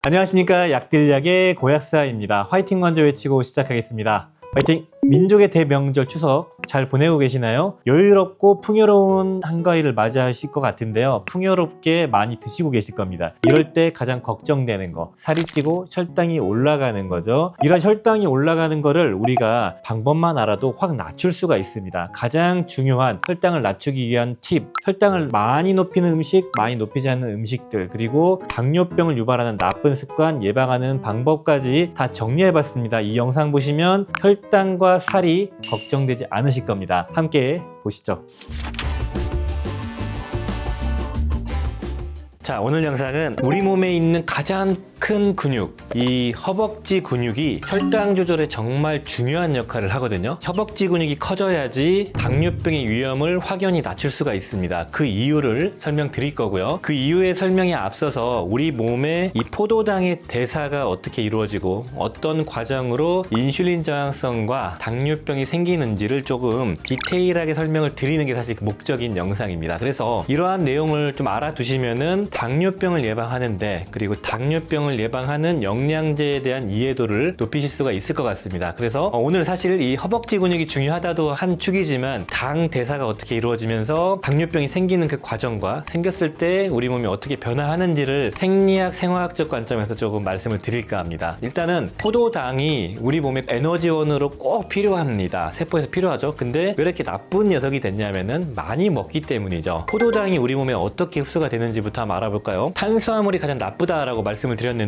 안녕하십니까. 약들약의 고약사입니다. 화이팅 먼저 외치고 시작하겠습니다. 화이팅! 민족의 대명절 추석 잘 보내고 계시나요? 여유롭고 풍요로운 한가위를 맞이하실 것 같은데요. 풍요롭게 많이 드시고 계실 겁니다. 이럴 때 가장 걱정되는 거, 살이 찌고 혈당이 올라가는 거죠. 이런 혈당이 올라가는 거를 우리가 방법만 알아도 확 낮출 수가 있습니다. 가장 중요한 혈당을 낮추기 위한 팁, 혈당을 많이 높이는 음식, 많이 높이지 않는 음식들, 그리고 당뇨병을 유발하는 나쁜 습관 예방하는 방법까지 다 정리해봤습니다. 이 영상 보시면 혈당과 살이 걱정되지 않으실 겁니다. 함께 보시죠. 자, 오늘 영상은 우리 몸에 있는 가장 큰 근육, 이 허벅지 근육이 혈당 조절에 정말 중요한 역할을 하거든요. 허벅지 근육이 커져야지 당뇨병의 위험을 확연히 낮출 수가 있습니다. 그 이유를 설명드릴 거고요. 그 이유의 설명에 앞서서 우리 몸에 이 포도당의 대사가 어떻게 이루어지고 어떤 과정으로 인슐린 저항성과 당뇨병이 생기는지를 조금 디테일하게 설명을 드리는 게 사실 그 목적인 영상입니다. 그래서 이러한 내용을 좀 알아두시면은 당뇨병을 예방하는데, 그리고 당뇨병을 예방하는 영양제에 대한 이해도를 높이실 수가 있을 것 같습니다. 그래서 오늘 사실 이 허벅지 근육이 중요하다도 한 축이지만 당 대사가 어떻게 이루어지면서 당뇨병이 생기는 그 과정과 생겼을 때 우리 몸이 어떻게 변화하는지를 생리학, 생화학적 관점에서 조금 말씀을 드릴까 합니다. 일단은 포도당이 우리 몸의 에너지원으로 꼭 필요합니다. 세포에서 필요하죠. 근데 왜 이렇게 나쁜 녀석이 됐냐면은 많이 먹기 때문이죠. 포도당이 우리 몸에 어떻게 흡수가 되는지부터 한번 알아볼까요? 탄수화물이 가장 나쁘다라고 말씀을 드렸는데,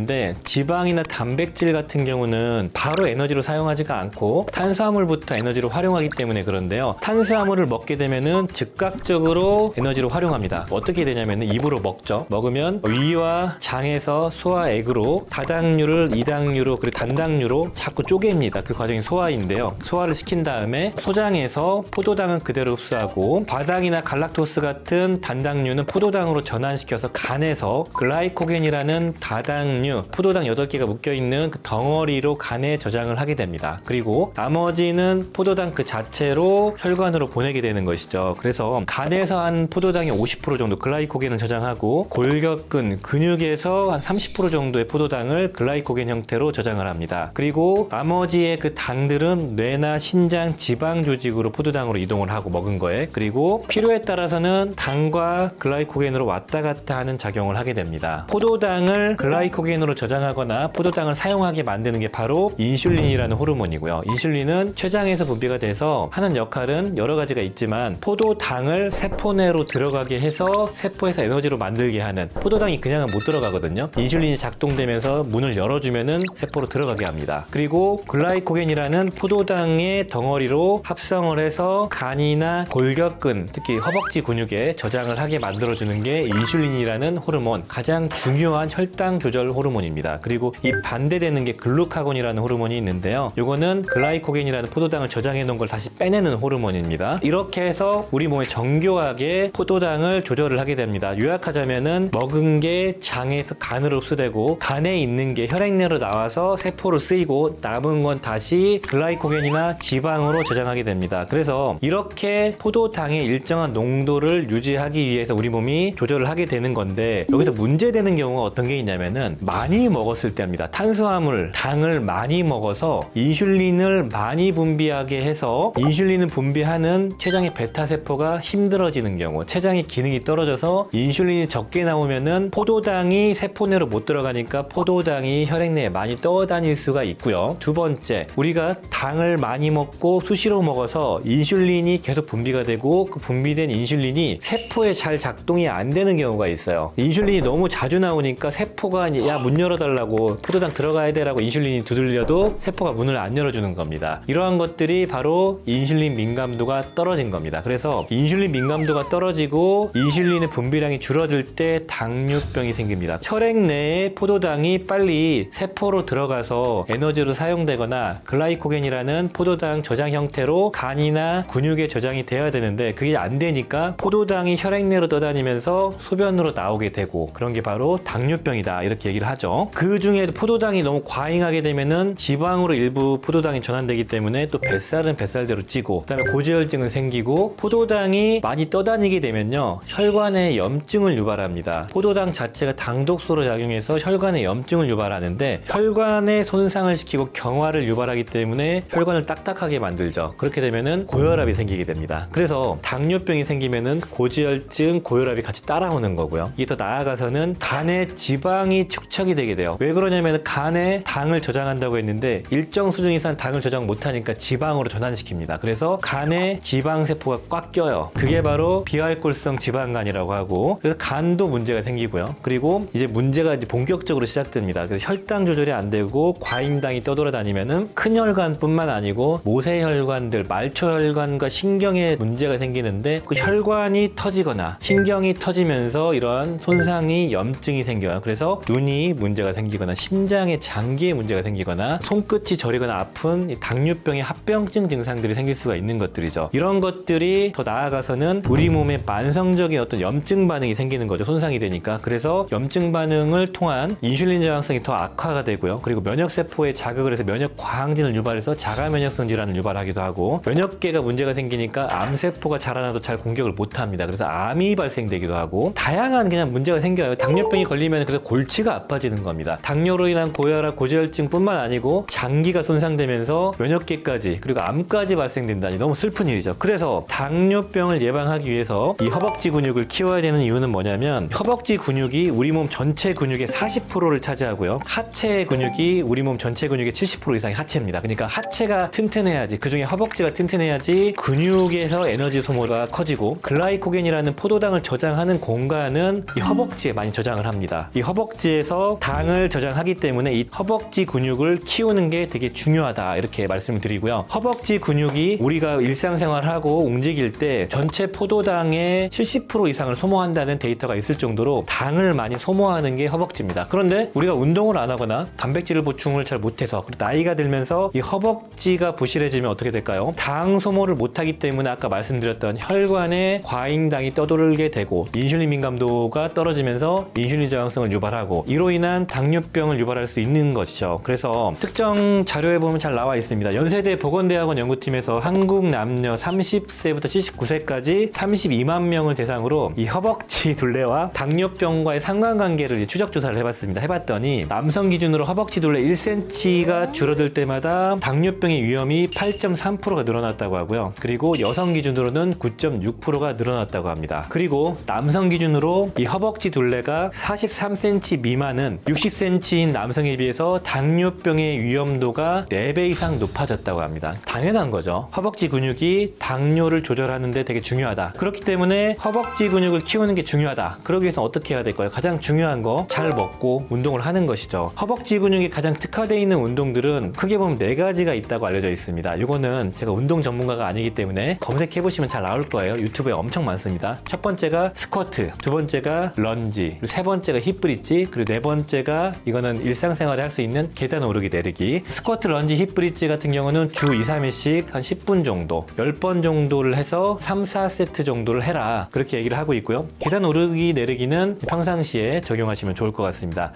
지방이나 단백질 같은 경우는 바로 에너지로 사용하지가 않고 탄수화물부터 에너지로 활용하기 때문에 그런데요. 탄수화물을 먹게 되면은 즉각적으로 에너지로 활용합니다. 어떻게 되냐면은 입으로 먹죠. 먹으면 위와 장에서 소화액으로 다당류를 이당류로, 그리고 단당류로 자꾸 쪼갭니다. 그 과정이 소화인데요. 소화를 시킨 다음에 소장에서 포도당은 그대로 흡수하고 과당이나 갈락토스 같은 단당류는 포도당으로 전환시켜서 간에서 글라이코겐이라는 다당류, 포도당 8개가 묶여있는 그 덩어리로 간에 저장을 하게 됩니다. 그리고 나머지는 포도당 그 자체로 혈관으로 보내게 되는 것이죠. 그래서 간에서 한 포도당의 50% 정도 글라이코겐을 저장하고, 골격근, 근육에서 한 30% 정도의 포도당을 글라이코겐 형태로 저장을 합니다. 그리고 나머지의 그 당들은 뇌나 신장, 지방 조직으로 포도당으로 이동을 하고 먹은 거에, 그리고 필요에 따라서는 당과 글라이코겐으로 왔다 갔다 하는 작용을 하게 됩니다. 포도당을 글라이코겐으로 저장하거나 포도당을 사용하게 만드는 게 바로 인슐린이라는 호르몬이고요. 인슐린은 췌장에서 분비가 돼서 하는 역할은 여러 가지가 있지만, 포도당을 세포 내로 들어가게 해서 세포에서 에너지로 만들게 하는, 포도당이 그냥은 못 들어가거든요. 인슐린이 작동되면서 문을 열어주면은 세포로 들어가게 합니다. 그리고 글라이코겐이라는 포도당의 덩어리로 합성을 해서 간이나 골격근, 특히 허벅지 근육에 저장을 하게 만들어주는 게 인슐린이라는 호르몬, 가장 중요한 혈당 조절 호르몬입니다. 그리고 이 반대되는 게 글루카곤이라는 호르몬이 있는데요. 이거는 글라이코겐이라는 포도당을 저장해 놓은 걸 다시 빼내는 호르몬입니다. 이렇게 해서 우리 몸에 정교하게 포도당을 조절을 하게 됩니다. 요약하자면은 먹은 게 장에서 간으로 흡수되고, 간에 있는 게 혈액내로 나와서 세포로 쓰이고, 남은 건 다시 글라이코겐이나 지방으로 저장하게 됩니다. 그래서 이렇게 포도당의 일정한 농도를 유지하기 위해서 우리 몸이 조절을 하게 되는 건데, 여기서 문제되는 경우가 어떤 게 있냐면은 많이 먹었을 때입니다. 탄수화물, 당을 많이 먹어서 인슐린을 많이 분비하게 해서 인슐린을 분비하는 췌장의 베타세포가 힘들어지는 경우, 췌장의 기능이 떨어져서 인슐린이 적게 나오면은 포도당이 세포 내로 못 들어가니까 포도당이 혈액 내에 많이 떠다닐 수가 있고요. 두 번째, 우리가 당을 많이 먹고 수시로 먹어서 인슐린이 계속 분비가 되고, 그 분비된 인슐린이 세포에 잘 작동이 안 되는 경우가 있어요. 인슐린이 너무 자주 나오니까 세포가 야, 문 열어달라고, 포도당 들어가야 돼라고 인슐린이 두들려도 세포가 문을 안 열어주는 겁니다. 이러한 것들이 바로 인슐린 민감도가 떨어진 겁니다. 그래서 인슐린 민감도가 떨어지고 인슐린의 분비량이 줄어들 때 당뇨병이 생깁니다. 혈액 내에 포도당이 빨리 세포로 들어가서 에너지로 사용되거나 글라이코겐이라는 포도당 저장 형태로 간이나 근육에 저장이 돼야 되는데, 그게 안 되니까 포도당이 혈액 내로 떠다니면서 소변으로 나오게 되고, 그런 게 바로 당뇨병이다, 이렇게 얘기를 얘기를 하죠. 그 중에도 포도당이 너무 과잉하게 되면은 지방으로 일부 포도당이 전환되기 때문에 또 뱃살은 뱃살대로 찌고, 그다음에 고지혈증은 생기고, 포도당이 많이 떠다니게 되면요 혈관에 염증을 유발합니다. 포도당 자체가 당독소로 작용해서 혈관에 염증을 유발하는데, 혈관에 손상을 시키고 경화를 유발하기 때문에 혈관을 딱딱하게 만들죠. 그렇게 되면은 고혈압이 생기게 됩니다. 그래서 당뇨병이 생기면은 고지혈증, 고혈압이 같이 따라오는 거고요. 이게 더 나아가서는 간에 지방이 축적이 되게 돼요. 왜 그러냐면 간에 당을 저장한다고 했는데 일정 수준 이상 당을 저장 못하니까 지방으로 전환시킵니다. 그래서 간에 지방세포가 꽉 껴요. 그게 바로 비알코올성 지방간이라고 하고, 그래서 간도 문제가 생기고요. 그리고 이제 문제가 이제 본격적으로 시작됩니다. 그래서 혈당 조절이 안 되고 과잉당이 떠돌아다니면은 큰 혈관뿐만 아니고 모세혈관들, 말초혈관과 신경에 문제가 생기는데, 그 혈관이 터지거나 신경이 터지면서 이러한 손상이, 염증이 생겨요. 그래서 눈이 문제가 생기거나 신장의 장기에 문제가 생기거나 손끝이 저리거나 아픈 이 당뇨병의 합병증 증상들이 생길 수가 있는 것들이죠. 이런 것들이 더 나아가서는 우리 몸에 만성적인 어떤 염증 반응이 생기는 거죠. 손상이 되니까. 그래서 염증 반응을 통한 인슐린 저항성이 더 악화가 되고요. 그리고 면역세포에 자극을 해서 면역 과항진을 유발해서 자가 면역성 질환을 유발하기도 하고, 면역계가 문제가 생기니까 암세포가 자라나도 잘 공격을 못합니다. 그래서 암이 발생되기도 하고, 다양한 그냥 문제가 생겨요. 당뇨병이 걸리면 그래서 골치가 아파지는 겁니다. 당뇨로 인한 고혈압, 고지혈증뿐만 아니고 장기가 손상되면서 면역계까지, 그리고 암까지 발생된다니 너무 슬픈 일이죠. 그래서 당뇨병을 예방하기 위해서 이 허벅지 근육을 키워야 되는 이유는 뭐냐면, 허벅지 근육이 우리 몸 전체 근육의 40%를 차지하고요, 하체 근육이 우리 몸 전체 근육의 70% 이상이 하체입니다. 그러니까 하체가 튼튼해야지, 그중에 허벅지가 튼튼해야지 근육에서 에너지 소모가 커지고, 글라이코겐이라는 포도당을 저장하는 공간은 이 허벅지에 많이 저장을 합니다. 이 허벅지에서 당을 저장하기 때문에 이 허벅지 근육을 키우는 게 되게 중요하다, 이렇게 말씀을 드리고요. 허벅지 근육이 우리가 일상생활하고 움직일 때 전체 포도당의 70% 이상을 소모한다는 데이터가 있을 정도로 당을 많이 소모하는 게 허벅지입니다. 그런데 우리가 운동을 안 하거나 단백질을 보충을 잘 못해서, 그리고 나이가 들면서 이 허벅지가 부실해지면 어떻게 될까요? 당 소모를 못하기 때문에 아까 말씀드렸던 혈관에 과잉당이 떠돌게 되고, 인슐린 민감도가 떨어지면서 인슐린 저항성을 유발하고, 이로 인한 당뇨병을 유발할 수 있는 것이죠. 그래서 특정 자료에 보면 잘 나와 있습니다. 연세대 보건대학원 연구팀에서 한국 남녀 30세부터 79세까지 32만 명을 대상으로 이 허벅지 둘레와 당뇨병과의 상관관계를 추적 조사를 해봤습니다. 해봤더니 남성 기준으로 허벅지 둘레 1cm가 줄어들 때마다 당뇨병의 위험이 8.3%가 늘어났다고 하고요. 그리고 여성 기준으로는 9.6%가 늘어났다고 합니다. 그리고 남성 기준으로 이 허벅지 둘레가 43cm 미만은 60cm인 남성에 비해서 당뇨병의 위험도가 4배 이상 높아졌다고 합니다. 당연한 거죠. 허벅지 근육이 당뇨를 조절하는데 되게 중요하다. 그렇기 때문에 허벅지 근육을 키우는 게 중요하다. 그러기 위해서 어떻게 해야 될까요? 가장 중요한 거, 잘 먹고 운동을 하는 것이죠. 허벅지 근육이 가장 특화되어 있는 운동들은 크게 보면 4가지가 있다고 알려져 있습니다. 이거는 제가 운동 전문가가 아니기 때문에 검색해보시면 잘 나올 거예요. 유튜브에 엄청 많습니다. 첫 번째가 스쿼트, 두 번째가 런지, 그리고 세 번째가 힙브릿지, 그리고 네 번째가 이거는 일상생활에 할 수 있는 계단 오르기 내리기. 스쿼트, 런지, 힙브릿지 같은 경우는 주 2, 3회씩 한 10분 정도, 10번 정도를 해서 3, 4세트 정도를 해라, 그렇게 얘기를 하고 있고요. 계단 오르기 내리기는 평상시에 적용하시면 좋을 것 같습니다.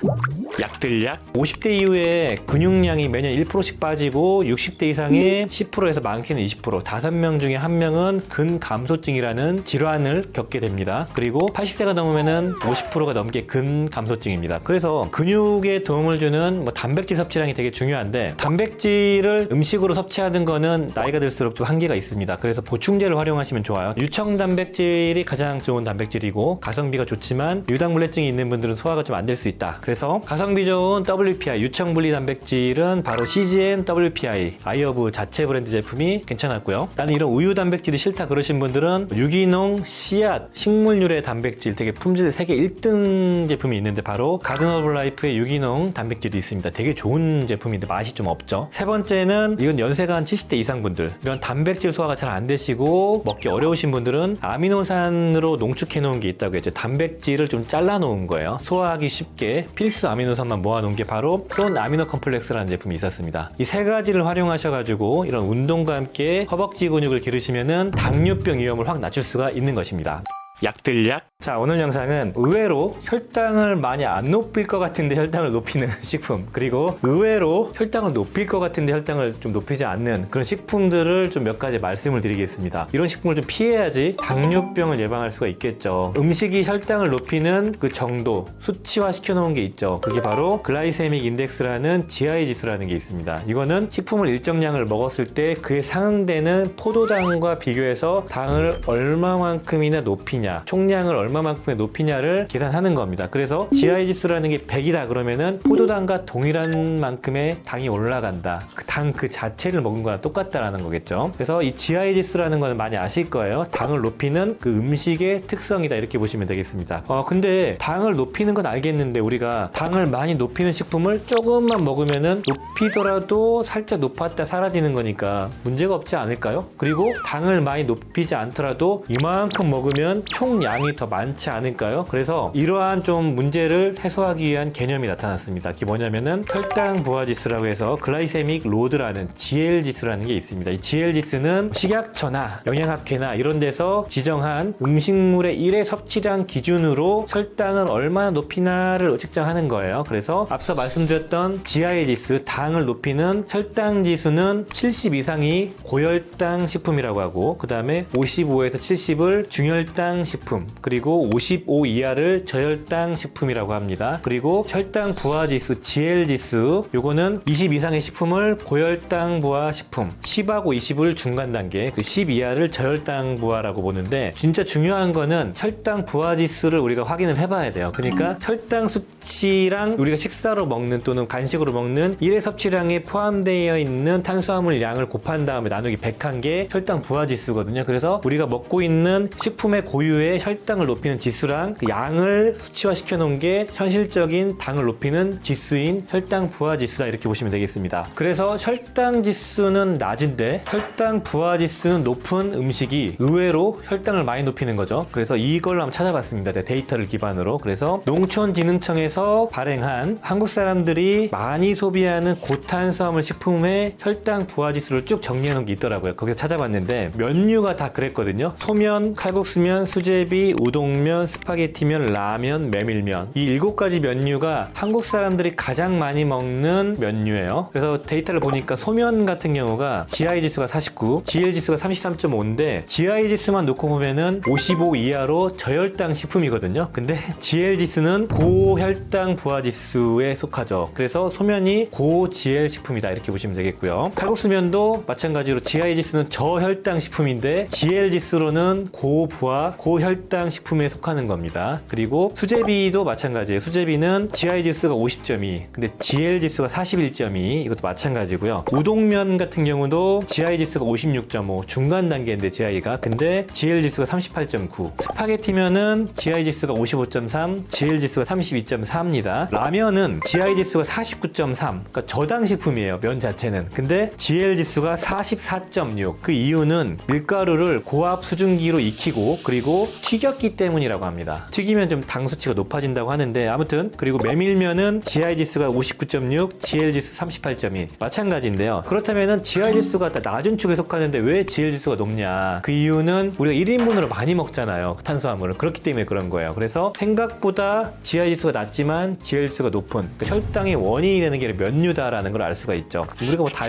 약들약, 50대 이후에 근육량이 매년 1%씩 빠지고 60대 이상의 10%에서 많게는 20%, 5명 중에 1명은 근감소증이라는 질환을 겪게 됩니다. 그리고 80대가 넘으면은 50%가 넘게 근감소증입니다. 그래서 근육에 도움을 주는 단백질 섭취량이 되게 중요한데, 단백질을 음식으로 섭취하는 거는 나이가 들수록 좀 한계가 있습니다. 그래서 보충제를 활용하시면 좋아요. 유청 단백질이 가장 좋은 단백질이고 가성비가 좋지만 유당불내증이 있는 분들은 소화가 좀 안 될 수 있다. 그래서 가성비 좋은 WPI, 유청 분리 단백질은 바로 CGN WPI, 아이허브 자체 브랜드 제품이 괜찮았고요. 나는 이런 우유 단백질이 싫다 그러신 분들은 유기농, 씨앗, 식물유래 단백질 되게 품질 세계 1등 제품이 있는데 바로 가든 오브 라이프의 유기농 단백질이 있습니다. 되게 좋은 제품인데 맛이 좀 없죠. 세 번째는 이건 연세가 한 70대 이상 분들, 이런 단백질 소화가 잘 안 되시고 먹기 어려우신 분들은 아미노산으로 농축해 놓은 게 있다고 했죠. 단백질을 좀 잘라 놓은 거예요. 소화하기 쉽게 필수 아미노산만 모아 놓은 게 바로 손 아미노 컴플렉스라는 제품이 있었습니다. 이 세 가지를 활용하셔가지고 이런 운동과 함께 허벅지 근육을 기르시면은 당뇨병 위험을 확 낮출 수가 있는 것입니다. 약들약 자, 오늘 영상은 의외로 혈당을 많이 안 높일 것 같은데 혈당을 높이는 식품, 그리고 의외로 혈당을 높일 것 같은데 혈당을 좀 높이지 않는 그런 식품들을 좀 몇 가지 말씀을 드리겠습니다. 이런 식품을 좀 피해야지 당뇨병을 예방할 수가 있겠죠. 음식이 혈당을 높이는 그 정도 수치화 시켜 놓은 게 있죠. 그게 바로 글라이세믹 인덱스라는 GI 지수라는 게 있습니다. 이거는 식품을 일정량을 먹었을 때 그에 상응되는 포도당과 비교해서 당을 얼마만큼이나 높이냐, 총량을 얼마만큼의 높이냐를 계산하는 겁니다. 그래서 GI 지수라는 게 100이다 그러면은 포도당과 동일한 만큼의 당이 올라간다. 당 그 자체를 먹은 거랑 똑같다라는 거겠죠. 그래서 이 GI 지수라는 거는 많이 아실 거예요. 당을 높이는 그 음식의 특성이다 이렇게 보시면 되겠습니다. 근데 당을 높이는 건 알겠는데 우리가 당을 많이 높이는 식품을 조금만 먹으면은 높이더라도 살짝 높았다 사라지는 거니까 문제가 없지 않을까요? 그리고 당을 많이 높이지 않더라도 이만큼 먹으면 총량이 더 많지 않을까요? 그래서 이러한 좀 문제를 해소하기 위한 개념이 나타났습니다. 그게 뭐냐면은 혈당 부하 지수라고 해서 글라이세믹 로드라는 GL 지수라는 게 있습니다. 이 GL 지수는 식약처나 영양학회나 이런 데서 지정한 음식물의 1회 섭취량 기준으로 혈당을 얼마나 높이나를 측정하는 거예요. 그래서 앞서 말씀드렸던 GI 지수, 당을 높이는 혈당 지수는 70 이상이 고혈당 식품이라고 하고, 그 다음에 55에서 70을 중혈당 식품, 그리고 55 이하를 저혈당 식품이라고 합니다. 그리고 혈당 부하 지수 GL 지수, 요거는 20 이상의 식품을 고혈당 부하 식품, 10하고 20을 중간 단계, 그 10 이하를 저혈당 부하라고 보는데, 진짜 중요한 거는 혈당 부하 지수를 우리가 확인을 해봐야 돼요. 그러니까 혈당 수치랑 우리가 식사로 먹는 또는 간식으로 먹는 1회 섭취량에 포함되어 있는 탄수화물 양을 곱한 다음에 나누기 100한 게 혈당 부하 지수거든요. 그래서 우리가 먹고 있는 식품의 고유의 혈당을 높이는 지수랑 그 양을 수치화시켜 놓은 게 현실적인 당을 높이는 지수인 혈당 부하 지수다 이렇게 보시면 되겠습니다. 그래서 혈당 지수는 낮은데 혈당 부하 지수는 높은 음식이 의외로 혈당을 많이 높이는 거죠. 그래서 이걸로 한번 찾아봤습니다. 데이터를 기반으로. 그래서 농촌진흥청에서 발행한 한국 사람들이 많이 소비하는 고탄수화물 식품의 혈당 부하 지수를 쭉 정리해 놓은 게 있더라고요. 거기서 찾아봤는데 면류가 다 그랬거든요. 소면, 칼국수면, 수제비, 우동면, 스파게티면, 라면, 메밀면, 이 7가지 면류가 한국 사람들이 가장 많이 먹는 면류예요. 그래서 데이터를 보니까 소면 같은 경우가 GI 지수가 49, GL 지수가 33.5인데 GI 지수만 놓고 보면은 55 이하로 저혈당 식품이거든요. 근데 GL 지수는 고혈당 부하 지수에 속하죠. 그래서 소면이 고 GL 식품이다 이렇게 보시면 되겠고요. 칼국수면도 마찬가지로 GI 지수는 저혈당 식품인데 GL 지수로는 고부하 고혈당 식품에 속하는 겁니다. 그리고 수제비도 마찬가지예요. 수제비는 GI 지수가 50.2, 근데 GL 지수가 41.2, 이것도 마찬가지고요. 우동면 같은 경우도 GI 지수가 56.5, 중간 단계인데 GI가, 근데 GL 지수가 38.9. 스파게티면은 GI 지수가 55.3, GL 지수가 32.4입니다. 라면은 GI 지수가 49.3, 그러니까 저당 식품이에요. 면 자체는. 근데 GL 지수가 44.6. 그 이유는 밀가루를 고압 수증기로 익히고 그리고 튀겼기 때문이라고 합니다. 튀기면 좀 당 수치가 높아진다고 하는데, 아무튼 그리고 메밀면은 GI 지수가 59.6, GL 지수 38.2 마찬가지인데요. 그렇다면은 GI 지수가 낮은 축에 속하는데 왜 GL 지수가 높냐? 그 이유는 우리가 1인분으로 많이 먹잖아요. 탄수화물을. 그렇기 때문에 그런 거예요. 그래서 생각보다 GI 지수가 낮지만 GL 지수가 높은, 그러니까 혈당의 원인이 되는 게 면류다라는 걸 알 수가 있죠. 우리가 뭐 다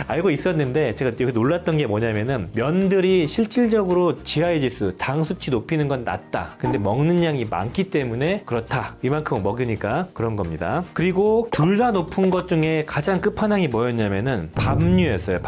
알고 있었는데 제가 여기 놀랐던 게 뭐냐면은 면들이 실질적으로 GI 지수, 당 수치 높이는 건 낮다. 근데 먹는 양이 많기 때문에 그렇다. 이만큼 먹으니까 그런 겁니다. 그리고 둘 다 높은 것 중에 가장 끝판왕이 뭐였냐면은 밥류였어요.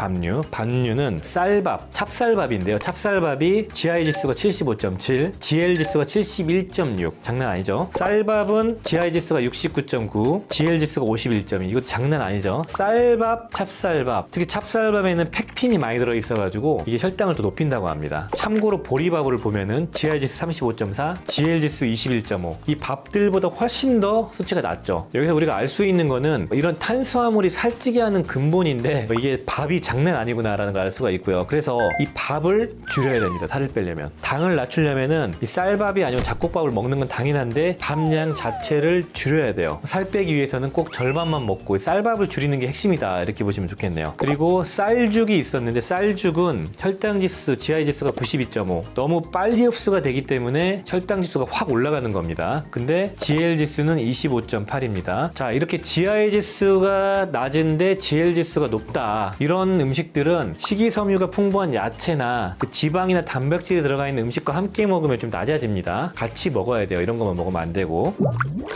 밥류는 쌀밥, 찹쌀밥인데요. 찹쌀밥이 GI 지수가 75.7, GL 지수가 71.6. 장난 아니죠? 쌀밥은 GI 지수가 69.9, GL 지수가 51.2. 이것도 장난 아니죠? 쌀밥, 찹쌀밥. 특히 찹쌀밥에는 팩틴이 많이 들어있어가지고 이게 혈당을 또 높인다고 합니다. 참고로 보리밥을 보면은 GI 지수 35.4, GL 지수 21.5. 이 밥들보다 훨씬 더 수치가 낮죠. 여기서 우리가 알 수 있는 거는 이런 탄수화물이 살찌게 하는 근본인데 이게 밥이 장난 아니구나라는 걸 알 수가 있고요. 그래서 이 밥을 줄여야 됩니다. 살을 빼려면. 당을 낮추려면은 이 쌀밥이 아니고 잡곡밥을 먹는 건 당연한데 밥량 자체를 줄여야 돼요. 살 빼기 위해서는 꼭 절반만 먹고 쌀밥을 줄이는 게 핵심이다 이렇게 보시면 좋겠네요. 그리고 쌀죽이 있었는데 쌀죽은 혈당 지수, GI 지수가 92.5, 너무 빨리 흡수가 되기 때문에 때문에 혈당 지수가 확 올라가는 겁니다. 근데 GL 지수는 25.8입니다. 자, 이렇게 GI 지수가 낮은데 GL 지수가 높다. 이런 음식들은 식이섬유가 풍부한 야채나 그 지방이나 단백질이 들어가 있는 음식과 함께 먹으면 좀 낮아집니다. 같이 먹어야 돼요. 이런 것만 먹으면 안 되고.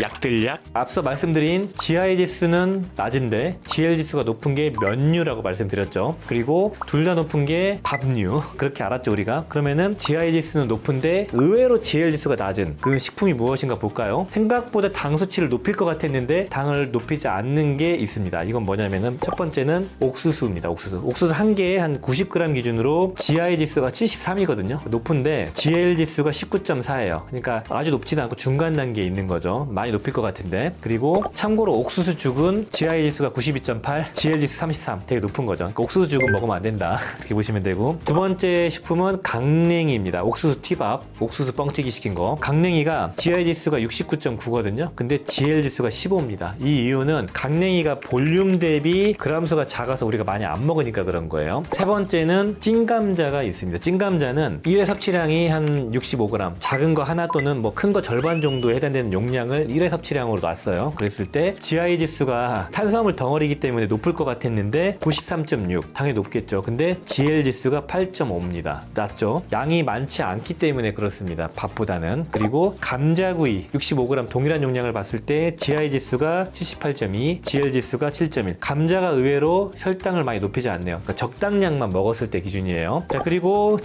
약들약. 앞서 말씀드린 GI 지수는 낮은데 GL 지수가 높은 게 면류라고 말씀드렸죠. 그리고 둘 다 높은 게 밥류. 그렇게 알았죠, 우리가? 그러면은 GI 지수는 높은데 의외로 GL 지수가 낮은 그 식품이 무엇인가 볼까요? 생각보다 당 수치를 높일 것 같았는데 당을 높이지 않는 게 있습니다. 이건 뭐냐면은 첫 번째는 옥수수입니다. 옥수수 한 개에 한 90g 기준으로 GI 지수가 73이거든요. 높은데 GL 지수가 19.4예요. 그러니까 아주 높지도 않고 중간 단계에 있는 거죠. 많이 높일 것 같은데. 그리고 참고로 옥수수 죽은 GI 지수가 92.8, GL 지수 33. 되게 높은 거죠. 그러니까 옥수수 죽은 먹으면 안 된다. 이렇게 보시면 되고. 두 번째 식품은 강냉이입니다. 옥수수 튀밥, 옥수수 뻥튀기 시킨 거. 강냉이가 GI 지수가 69.9거든요. 근데 GL 지수가 15입니다. 이 이유는 강냉이가 볼륨 대비 그람 수가 작아서 우리가 많이 안 먹으니까 그런 거예요. 세 번째는 찐감자가 있습니다. 찐감자는 1회 섭취량이 한 65g, 작은 거 하나 또는 뭐 큰 거 절반 정도에 해당되는 용량을 1회 섭취량으로 놨어요. 그랬을 때 GI 지수가 탄수화물 덩어리이기 때문에 높을 것 같았는데 93.6, 당연히 높겠죠. 근데 GL 지수가 8.5입니다. 낮죠? 양이 많지 않기 때문에 그렇습니다. 밥보다는. 그리고 감자구이 65g 동일한 용량을 봤을 때 GI 지수가 78.2, GL 지수가 7.1. 감자가 의외로 혈당을 많이 높이지 않네요. 그러니까 적당량만 먹었을 때 기준이에요. 자, 그리고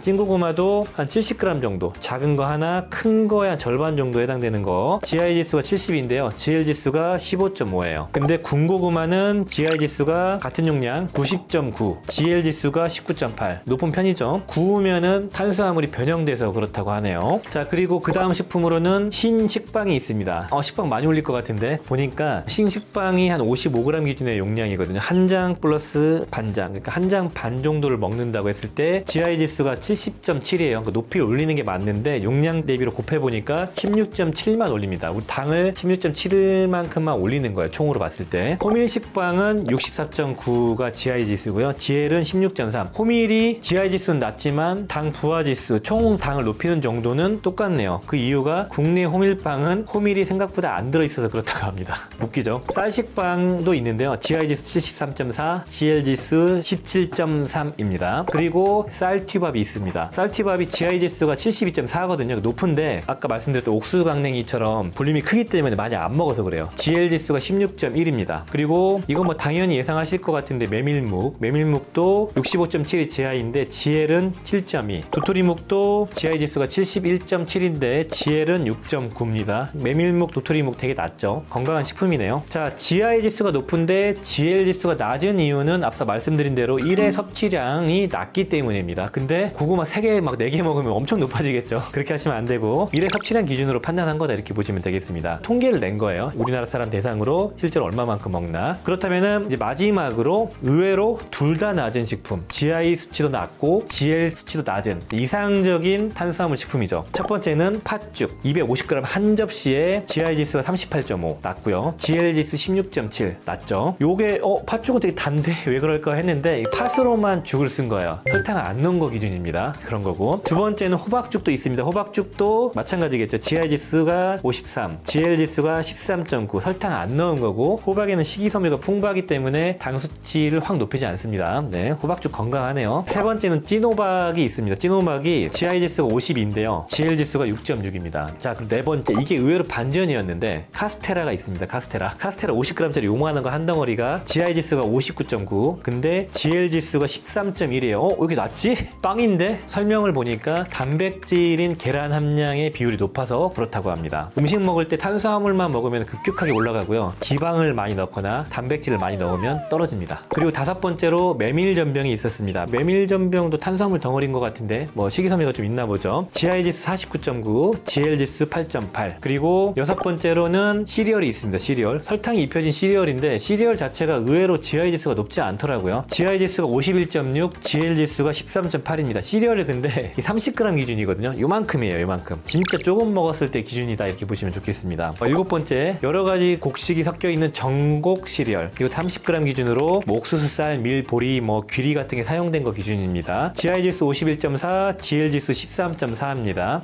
찐고구마도 한 70g 정도, 작은 거 하나, 큰 거에 한 절반 정도 해당되는 거. GI 지수가 70인데요. GL 지수가 15.5예요. 근데 군고구마는 GI 지수가 같은 용량 90.9, GL 지수가 19.8. 높은 편이죠. 구우면은 탄수화물이 변형돼서 그렇다고 하네요. 자, 그리고 그 다음 식품으로는 흰식빵이 있습니다. 식빵 많이 올릴 것 같은데 보니까 흰식빵이 한 55g 기준의 용량이거든요. 한 장 플러스 반장, 그러니까 한 장 반 정도를 먹는다고 했을 때 GI 지수가 70.7이에요. 그러니까 높이 올리는 게 맞는데 용량 대비로 곱해보니까 16.7만 올립니다. 우리 당을 16.7만큼만 올리는 거예요. 총으로 봤을 때. 호밀식빵은 64.9가 GI 지수고요. GL은 16.3. 호밀이 GI 지수는 낮지만 당 부하 지수, 총 당을 높이는 정도는 똑같네요. 그 이유가 국내 호밀빵은 호밀이 생각보다 안 들어있어서 그렇다고 합니다. 웃기죠? 쌀식빵도 있는데요. GI 지수 73.4, GL 지수 17.3입니다. 그리고 쌀튀밥이 있습니다. 쌀튀밥이 GI 지수가 72.4거든요. 높은데 아까 말씀드렸던 옥수수 강냉이처럼 볼륨이 크기 때문에 많이 안 먹어서 그래요. GL 지수가 16.1입니다. 그리고 이건 뭐 당연히 예상하실 것 같은데 메밀묵도 65.7이 GI인데 GL은 7.2. 도토리묵도 GI 지수가 71.7인데 GL은 6.9입니다. 메밀묵, 도토리묵 되게 낮죠. 건강한 식품이네요. 자, GI 지수가 높은데 GL 지수가 낮은 이유는 앞서 말씀드린 대로 1회 섭취량이 낮기 때문입니다. 근데 고구마 3개 막 4개 먹으면 엄청 높아지겠죠. 그렇게 하시면 안 되고 1회 섭취량 기준으로 판단한 거다 이렇게 보시면 되겠습니다. 통계를 낸 거예요. 우리나라 사람 대상으로 실제로 얼마만큼 먹나. 그렇다면은 이제 마지막으로 의외로 둘 다 낮은 식품, GI 수치도 낮고 GL 수치도 낮은 이상적인 탄수화물 식품이죠. 첫 번째는 팥죽 250g 한 접시에 GI 지수가 38.5 낮고요. GL 지수 16.7 낮죠. 요게 팥죽은 되게 단데 왜 그럴까 했는데 이 팥으로만 죽을 쓴 거예요. 설탕을 안 넣은 거 기준입니다. 그런 거고. 두 번째는 호박죽도 있습니다. 호박죽도 마찬가지겠죠. GI 지수가 53, GL 지수가 13.9 설탕 안 넣은 거고, 호박에는 식이섬유가 풍부하기 때문에 당 수치를 확 높이지 않습니다. 네, 호박죽 건강하네요. 세 번째는 찐호박이 있습니다. 찐호박이 GI 지수가 52인데요. GL 지수가 6.6입니다. 자, 그럼 네 번째, 이게 의외로 반전이었는데 카스테라가 있습니다. 카스테라 50g짜리 요만한 거 한 덩어리가 GI 지수가 59.9 근데 GL 지수가 13.1이에요. 왜 이렇게 낮지? 빵인데? 설명을 보니까 단백질인 계란 함량의 비율이 높아서 그렇다고 합니다. 음식 먹을 때 탄수화물만 먹으면 급격하게 올라가고요. 지방을 많이 넣거나 단백질을 많이 넣으면 떨어집니다. 그리고 다섯 번째로 메밀전병이 있었습니다. 메밀전병도 탄수화물 덩어리인 것 같은데 뭐 식이섬유가 좀 있나 보죠. GI 지수 49.9, GL 지수 8.8. 그리고 여섯 번째로는 시리얼이 있습니다. 시리얼. 설탕이 입혀진 시리얼인데 시리얼 자체가 의외로 GI 지수가 높지 않더라고요. GI 지수가 51.6, GL 지수가 13.8입니다. 시리얼이 근데 30g 기준이거든요. 요만큼이에요. 요만큼. 진짜 조금 먹었을 때 기준이다 이렇게 보시면 좋겠습니다. 일곱 번째, 여러 가지 곡식이 섞여 있는 전곡 시리얼. 이거 30g 기준으로 뭐 옥수수, 쌀, 밀, 보리, 뭐 귀리 같은 게 사용된 거 기준입니다. GI 지수 51.4, GL 지수 13.8 13.4입니다.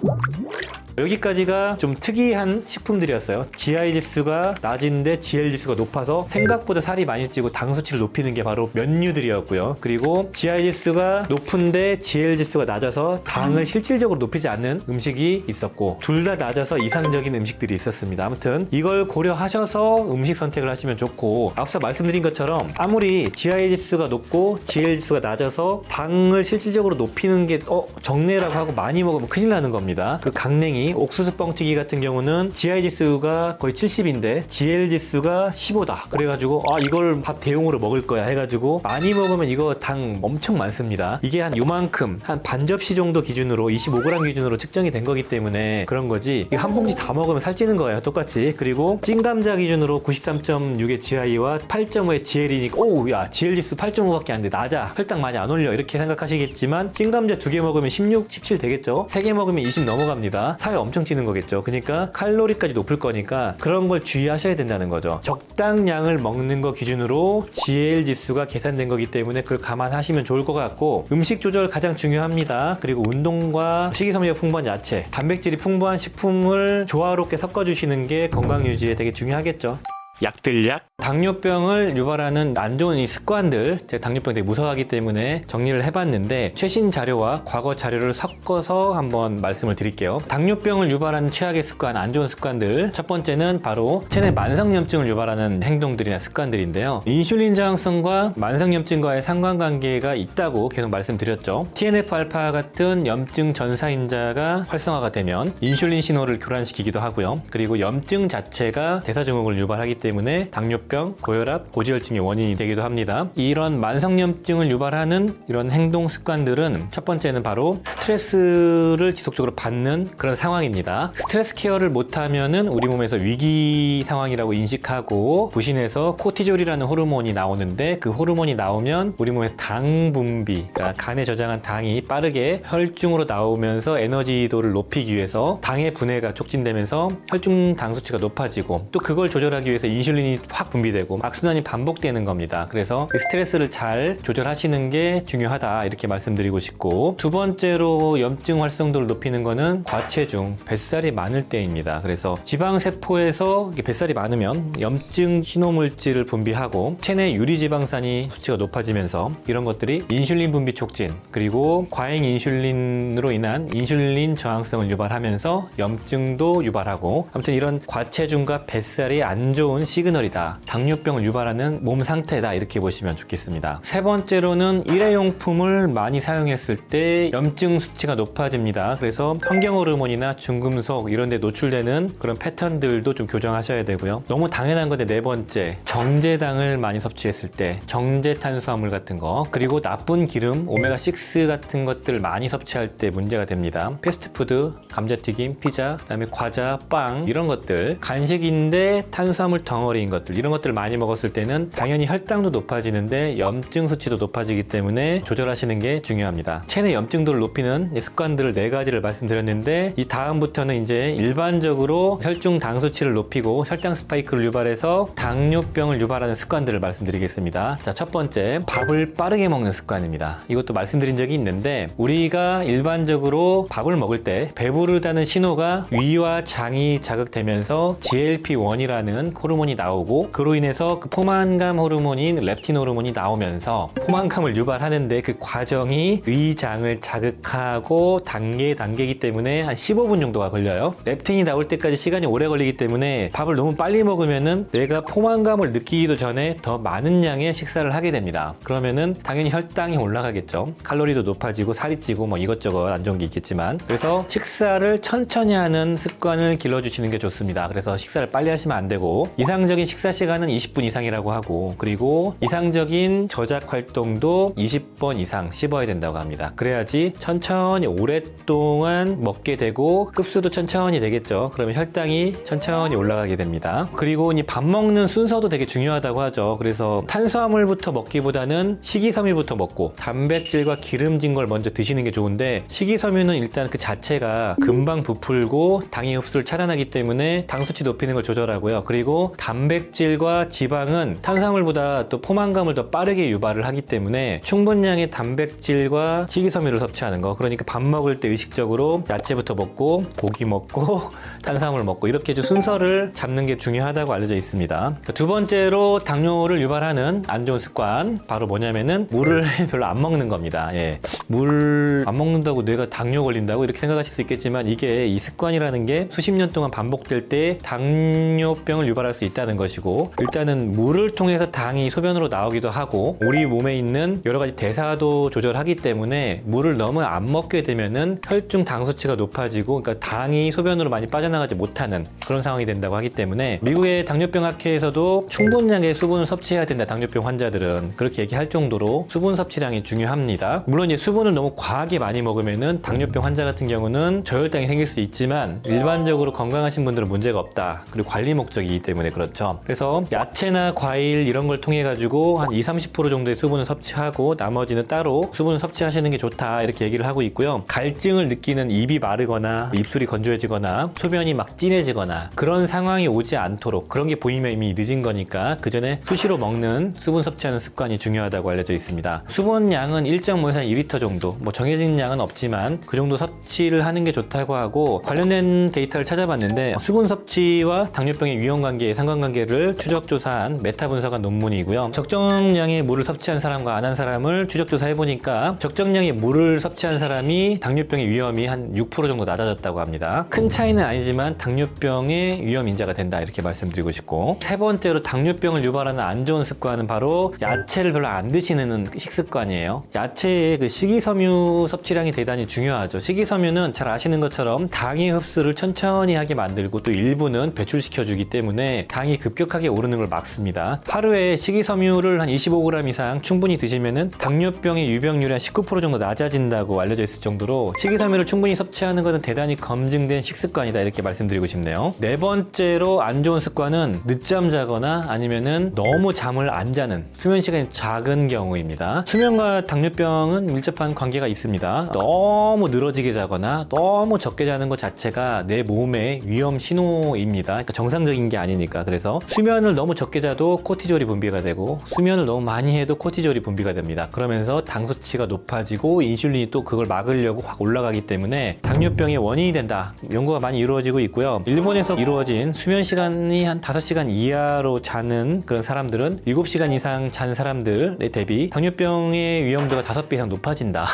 여기까지가 좀 특이한 식품들이었어요. GI 지수가 낮은데 GL 지수가 높아서 생각보다 살이 많이 찌고 당 수치를 높이는 게 바로 면류들이었고요. 그리고 GI 지수가 높은데 GL 지수가 낮아서 당을 실질적으로 높이지 않는 음식이 있었고, 둘 다 낮아서 이상적인 음식들이 있었습니다. 아무튼 이걸 고려하셔서 음식 선택을 하시면 좋고, 앞서 말씀드린 것처럼 아무리 GI 지수가 높고 GL 지수가 낮아서 당을 실질적으로 높이는 게 적내라고 하고 많이 먹으면 큰일 나는 겁니다. 그 강냉이, 옥수수 뻥튀기 같은 경우는 GI 지수가 거의 70인데 GL 지수가 15다. 그래가지고 이걸 밥 대용으로 먹을 거야 해가지고 많이 먹으면 이거 당 엄청 많습니다. 이게 한 요만큼, 한 반 접시 정도 기준으로 25g 기준으로 측정이 된 거기 때문에 그런 거지, 이거 한 봉지 다 먹으면 살찌는 거예요, 똑같이. 그리고 찐감자 기준으로 93.6의 GI와 8.5의 GL이니까 야 GL 지수 8.5밖에 안 돼, 낮아, 혈당 많이 안 올려, 이렇게 생각하시겠지만 찐감자 2개 먹으면 16, 17 되겠죠? 3개 먹으면 20 넘어갑니다. 살 엄청 찌는 거겠죠. 그러니까 칼로리까지 높을 거니까 그런 걸 주의하셔야 된다는 거죠. 적당량을 먹는 거 기준으로 GL 지수가 계산된 거기 때문에 그걸 감안하시면 좋을 것 같고, 음식 조절 가장 중요합니다. 그리고 운동과 식이섬유가 풍부한 야채, 단백질이 풍부한 식품을 조화롭게 섞어주시는 게 건강 유지에 되게 중요하겠죠. 약들약. 당뇨병을 유발하는 안 좋은 이 습관들, 제가 당뇨병 되게 무서워하기 때문에 정리를 해봤는데 최신 자료와 과거 자료를 섞어서 한번 말씀을 드릴게요. 당뇨병을 유발하는 최악의 습관, 안 좋은 습관들, 첫 번째는 바로 체내 만성염증을 유발하는 행동들이나 습관들인데요. 인슐린 저항성과 만성염증과의 상관관계가 있다고 계속 말씀드렸죠. TNF-알파 같은 염증 전사인자가 활성화가 되면 인슐린 신호를 교란시키기도 하고요. 그리고 염증 자체가 대사증후군을 유발하기 때문에 당뇨병, 고혈압, 고지혈증의 원인이 되기도 합니다. 이런 만성염증을 유발하는 이런 행동 습관들은 첫 번째는 바로 스트레스를 지속적으로 받는 그런 상황입니다. 스트레스 케어를 못하면은 우리 몸에서 위기 상황이라고 인식하고 부신해서 코티졸이라는 호르몬이 나오는데, 그 호르몬이 나오면 우리 몸에서 당 분비, 그러니까 간에 저장한 당이 빠르게 혈중으로 나오면서 에너지도를 높이기 위해서 당의 분해가 촉진되면서 혈중 당 수치가 높아지고, 또 그걸 조절하기 위해서 인슐린이 확 분비되고 악순환이 반복되는 겁니다. 그래서 스트레스를 잘 조절하시는 게 중요하다, 이렇게 말씀드리고 싶고, 두 번째로 염증 활성도를 높이는 거는 과체중, 뱃살이 많을 때입니다. 그래서 지방세포에서 뱃살이 많으면 염증 신호물질을 분비하고 체내 유리지방산이 수치가 높아지면서 이런 것들이 인슐린 분비 촉진, 그리고 과잉 인슐린으로 인한 인슐린 저항성을 유발하면서 염증도 유발하고, 아무튼 이런 과체중과 뱃살이 안 좋은 시그널이다, 당뇨병을 유발하는 몸 상태다, 이렇게 보시면 좋겠습니다. 세 번째로는 일회용품을 많이 사용했을 때 염증 수치가 높아집니다. 그래서 환경호르몬이나 중금속 이런 데 노출되는 그런 패턴들도 좀 교정하셔야 되고요. 너무 당연한 건데 네 번째, 정제당을 많이 섭취했을 때 정제 탄수화물 같은 거, 그리고 나쁜 기름, 오메가6 같은 것들을 많이 섭취할 때 문제가 됩니다. 패스트푸드, 감자튀김, 피자, 그다음에 과자, 빵, 이런 것들, 간식인데 탄수화물 덩어리인 것들, 이런 것들을 많이 먹었을 때는 당연히 혈당도 높아지는데 염증 수치도 높아지기 때문에 조절하시는 게 중요합니다. 체내 염증도를 높이는 습관들을 4가지를 말씀드렸는데, 이 다음부터는 이제 일반적으로 혈중 당 수치를 높이고 혈당 스파이크를 유발해서 당뇨병을 유발하는 습관들을 말씀드리겠습니다. 자, 첫 번째, 밥을 빠르게 먹는 습관입니다. 이것도 말씀드린 적이 있는데, 우리가 일반적으로 밥을 먹을 때 배부르다는 신호가 위와 장이 자극되면서 GLP-1이라는 호르몬이 나오고, 그로 인해서 그 포만감 호르몬인 렙틴 호르몬이 나오면서 포만감을 유발하는데, 그 과정이 위장을 자극하고 단계이기 때문에 한 15분 정도가 걸려요. 렙틴이 나올 때까지 시간이 오래 걸리기 때문에 밥을 너무 빨리 먹으면은 내가 포만감을 느끼기도 전에 더 많은 양의 식사를 하게 됩니다. 그러면은 당연히 혈당이 올라가겠죠. 칼로리도 높아지고 살이 찌고 뭐 이것저것 안 좋은 게 있겠지만, 그래서 식사를 천천히 하는 습관을 길러주시는 게 좋습니다. 그래서 식사를 빨리 하시면 안 되고, 이상적인 식사 시간은 20분 이상이라고 하고, 그리고 이상적인 저작 활동도 20번 이상 씹어야 된다고 합니다. 그래야지 천천히 오랫동안 먹게 되고 흡수도 천천히 되겠죠. 그러면 혈당이 천천히 올라가게 됩니다. 그리고 이 밥 먹는 순서도 되게 중요하다고 하죠. 그래서 탄수화물부터 먹기보다는 식이섬유부터 먹고 단백질과 기름진 걸 먼저 드시는 게 좋은데, 식이섬유는 일단 그 자체가 금방 부풀고 당의 흡수를 차단하기 때문에 당 수치 높이는 걸 조절하고요. 그리고 단백질과 단백질과 지방은 탄수화물보다 또 포만감을 더 빠르게 유발을 하기 때문에 충분량의 단백질과 식이섬유를 섭취하는 거. 그러니까 밥 먹을 때 의식적으로 야채부터 먹고 고기 먹고 탄수화물 먹고 이렇게 좀 순서를 잡는 게 중요하다고 알려져 있습니다. 두 번째로 당뇨를 유발하는 안 좋은 습관 바로 뭐냐면은 물을 별로 안 먹는 겁니다. 예. 물 안 먹는다고 뇌가 당뇨 걸린다고 이렇게 생각하실 수 있겠지만 이게 이 습관이라는 게 수십 년 동안 반복될 때 당뇨병을 유발할 수 있다는 것이고 일단은 물을 통해서 당이 소변으로 나오기도 하고 우리 몸에 있는 여러 가지 대사도 조절하기 때문에 물을 너무 안 먹게 되면은 혈중 당 수치가 높아지고 그러니까 당이 소변으로 많이 빠져나가지 못하는 그런 상황이 된다고 하기 때문에 미국의 당뇨병 학회에서도 충분량의 수분을 섭취해야 된다. 당뇨병 환자들은 그렇게 얘기할 정도로 수분 섭취량이 중요합니다. 물론 이제 수분을 너무 과하게 많이 먹으면은 당뇨병 환자 같은 경우는 저혈당이 생길 수 있지만 일반적으로 건강하신 분들은 문제가 없다. 그리고 관리 목적이기 때문에 그렇죠. 그래서 야채나 과일 이런 걸 통해 가지고 한 20-30% 정도의 수분을 섭취하고 나머지는 따로 수분을 섭취하시는 게 좋다. 이렇게 얘기를 하고 있고요. 갈증을 느끼는 입이 마르거나 입술이 건조해지거나 소변이 막 진해지거나 그런 상황이 오지 않도록 그런 게 보이면 이미 늦은 거니까 그 전에 수시로 먹는 수분 섭취하는 습관이 중요하다고 알려져 있습니다. 수분 양은 1.5에서 2리터 정도 뭐 정해진 양은 없지만 그 정도 섭취를 하는 게 좋다고 하고 관련된 데이터를 찾아봤는데 수분 섭취와 당뇨병의 위험 관계의 상관관계를 추적 조사한 메타 분석한 논문이고요. 적정량의 물을 섭취한 사람과 안 한 사람을 추적 조사해 보니까 적정량의 물을 섭취한 사람이 당뇨병의 위험이 한 6% 정도 낮아졌다고 합니다. 큰 차이는 아니지만 당뇨병의 위험 인자가 된다 이렇게 말씀드리고 싶고 세 번째로 당뇨병을 유발하는 안 좋은 습관은 바로 야채를 별로 안 드시는 식습관이에요. 야채의 그 식이섬유 섭취량이 대단히 중요하죠. 식이섬유는 잘 아시는 것처럼 당의 흡수를 천천히 하게 만들고 또 일부는 배출시켜 주기 때문에 당이 급격하게 오르는 걸 막습니다. 하루에 식이섬유를 한 25g 이상 충분히 드시면은 당뇨병의 유병률이 한 19% 정도 낮아진다고 알려져 있을 정도로 식이섬유를 충분히 섭취하는 것은 대단히 검증된 식습관이다 이렇게 말씀드리고 싶네요. 네 번째로 안 좋은 습관은 늦잠 자거나 아니면은 너무 잠을 안 자는 수면 시간이 작은 경우입니다. 수면과 당뇨병은 밀접한 관계가 있습니다. 너무 늘어지게 자거나 너무 적게 자는 것 자체가 내 몸의 위험 신호입니다. 그러니까 정상적인 게 아니니까. 그래서 수면을 너무 적게 자도 코티졸이 분비가 되고 수면을 너무 많이 해도 코티졸이 분비가 됩니다. 그러면서 당 수치가 높아지고 인슐린이 또 그걸 막으려고 확 올라가기 때문에 당뇨병의 원인이 된다. 연구가 많이 이루어지고 있고요. 일본에서 이루어진 수면 시간이 한 5시간 이하로 자는 그런 사람들은 7시간 이상 잔 사람들에 대비 당뇨병의 위험도가 5배 이상 높아진다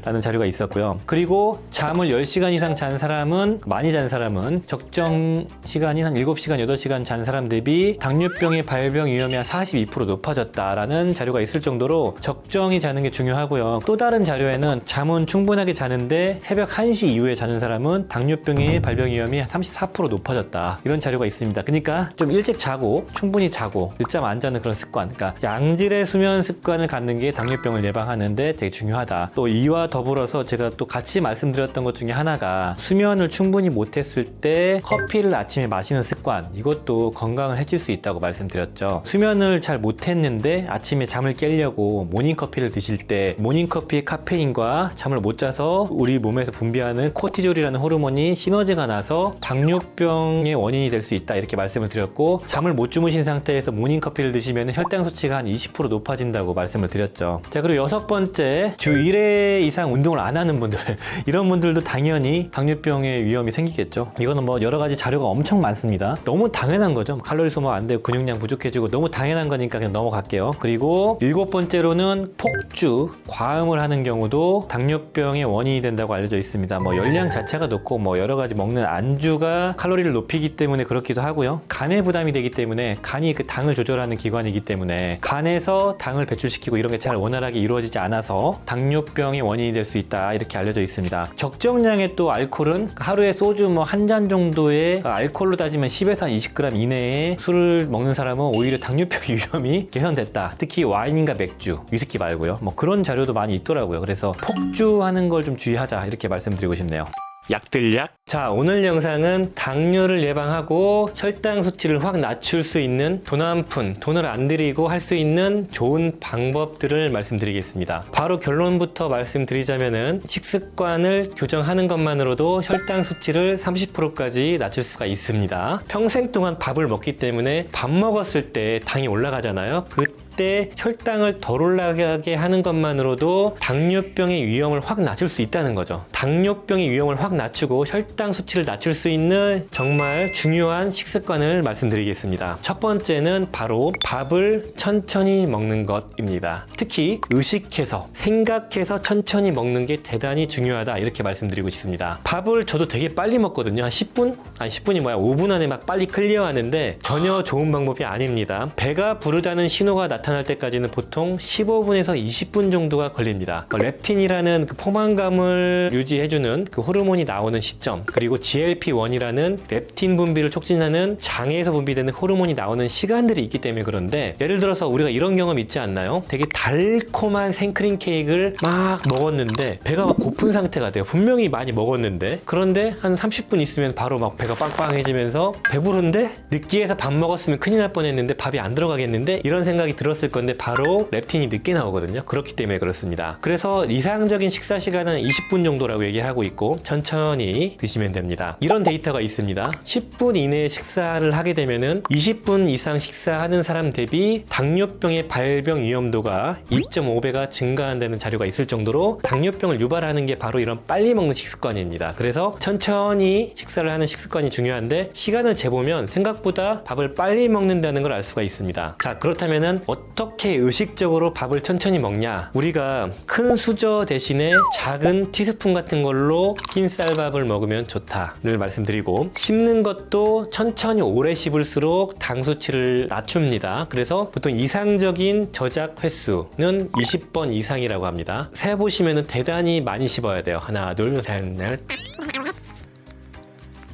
라는 자료가 있었고요. 그리고 잠을 10시간 이상 잔 사람은 많이 잔 사람은 적정 시간인 한 7시간, 8시간 잔 사람 대비 당뇨병의 발병 위험이 한 42% 높아졌다라는 자료가 있을 정도로 적정히 자는 게 중요하고요. 또 다른 자료에는 잠은 충분하게 자는데 새벽 1시 이후에 자는 사람은 당뇨병의 발병 위험이 34% 높아졌다. 이런 자료가 있습니다. 그러니까 좀 일찍 자고 충분히 자고 늦잠 안 자는 그런 습관. 그러니까 양질의 수면 습관을 갖는 게 당뇨병을 예방하는데 되게 중요하다. 또 이와 더불어서 제가 또 같이 말씀드렸던 것 중에 하나가 수면을 충분히 못했을 때 커피를 아침에 마시는 습관. 이것도 건강을 해칠 수 있다고 말씀드렸죠. 수면을 잘 못했는데 아침에 잠을 깨려고 모닝커피를 드실 때 모닝커피의 카페인과 잠을 못 자서 우리 몸에서 분비하는 코티졸이라는 호르몬이 시너지가 나서 당뇨병의 원인이 될 수 있다 이렇게 말씀을 드렸고 잠을 못 주무신 상태에서 모닝커피를 드시면 혈당 수치가 한 20% 높아진다고 말씀을 드렸죠. 자, 그리고 6번째 주 1회 이상 운동을 안 하는 분들 이런 분들도 당연히 당뇨병의 위험이 생기겠죠. 이거는 뭐 여러 가지 자료가 엄청 많습니다. 너무 당연한 거죠. 칼로리 소모 안 되고 근육량 부족해지고 너무 당연한 거니까 그냥 넘어갈게요. 그리고 7번째로는 폭주, 과음을 하는 경우도 당뇨병의 원인이 된다고 알려져 있습니다. 뭐 열량 자체가 높고 뭐 여러 가지 먹는 안주가 칼로리를 높이기 때문에 그렇기도 하고요. 간에 부담이 되기 때문에 간이 그 당을 조절하는 기관이기 때문에 간에서 당을 배출시키고 이런 게 잘 원활하게 이루어지지 않아서 당뇨병의 원인이 될 수 있다 이렇게 알려져 있습니다. 적정량의 또 알코올은 하루에 소주 뭐 한 잔 정도의 알코올로 따지면 10에서 한 20g 이내에 술을 먹는 사람은 오히려 당뇨병 위험이 개선됐다. 특히 와인과 맥주, 위스키 말고요. 뭐 그런 자료도 많이 있더라고요. 그래서 폭주하는 걸 좀 주의하자 이렇게 말씀드리고 싶네요. 약들약 자, 오늘 영상은 당뇨를 예방하고 혈당 수치를 확 낮출 수 있는 돈 한 푼, 돈을 안 들이고 할 수 있는 좋은 방법들을 말씀드리겠습니다. 바로 결론부터 말씀드리자면은 식습관을 교정하는 것만으로도 혈당 수치를 30%까지 낮출 수가 있습니다. 평생 동안 밥을 먹기 때문에 밥 먹었을 때 당이 올라가잖아요. 그때 혈당을 덜 올라가게 하는 것만으로도 당뇨병의 위험을 확 낮출 수 있다는 거죠. 당뇨병의 위험을 확 낮추고 혈당 수치를 낮출 수 있는 정말 중요한 식습관을 말씀드리겠습니다. 첫 번째는 바로 밥을 천천히 먹는 것입니다. 특히 의식해서 생각해서 천천히 먹는 게 대단히 중요하다, 이렇게 말씀드리고 싶습니다. 밥을 저도 되게 빨리 먹거든요. 한 10분? 아니 10분이 뭐야, 5분 안에 막 빨리 클리어하는데 전혀 좋은 방법이 아닙니다. 배가 부르다는 신호가 나타날 때까지는 보통 15분에서 20분 정도가 걸립니다. 렙틴이라는 그 포만감을 유지해주는 그 호르몬이 나오는 시점, 그리고 GLP-1이라는 렙틴 분비를 촉진하는 장에서 분비되는 호르몬이 나오는 시간들이 있기 때문에 그런데, 예를 들어서 우리가 이런 경험 있지 않나요? 되게 달콤한 생크림 케이크를 막 먹었는데 배가 막 고픈 상태가 돼요. 분명히 많이 먹었는데. 그런데 한 30분 있으면 바로 막 배가 빵빵해지면서 배부른데 느끼해서 밥 먹었으면 큰일 날 뻔했는데 밥이 안 들어가겠는데, 이런 생각이 들었을 건데 바로 렙틴이 늦게 나오거든요. 그렇기 때문에 그렇습니다. 그래서 이상적인 식사 시간은 20분 정도라고 얘기하고 있고 천천히 드시면 됩니다. 이런 데이터가 있습니다. 10분 이내에 식사를 하게 되면은 20분 이상 식사하는 사람 대비 당뇨병의 발병 위험도가 2.5배가 증가한다는 자료가 있을 정도로 당뇨병을 유발하는 게 바로 이런 빨리 먹는 식습관입니다. 그래서 천천히 식사를 하는 식습관이 중요한데, 시간을 재보면 생각보다 밥을 빨리 먹는다는 걸 알 수가 있습니다. 자, 그렇다면은 어떻게 의식적으로 밥을 천천히 먹냐? 우리가 큰 수저 대신에 작은 티스푼 같은 걸로 흰 쌀밥을 먹으면 좋다를 말씀드리고, 씹는 것도 천천히 오래 씹을수록 당 수치를 낮춥니다. 그래서 보통 이상적인 저작 횟수는 20번 이상이라고 합니다. 세보시면 대단히 많이 씹어야 돼요. 하나, 둘, 셋, 넷.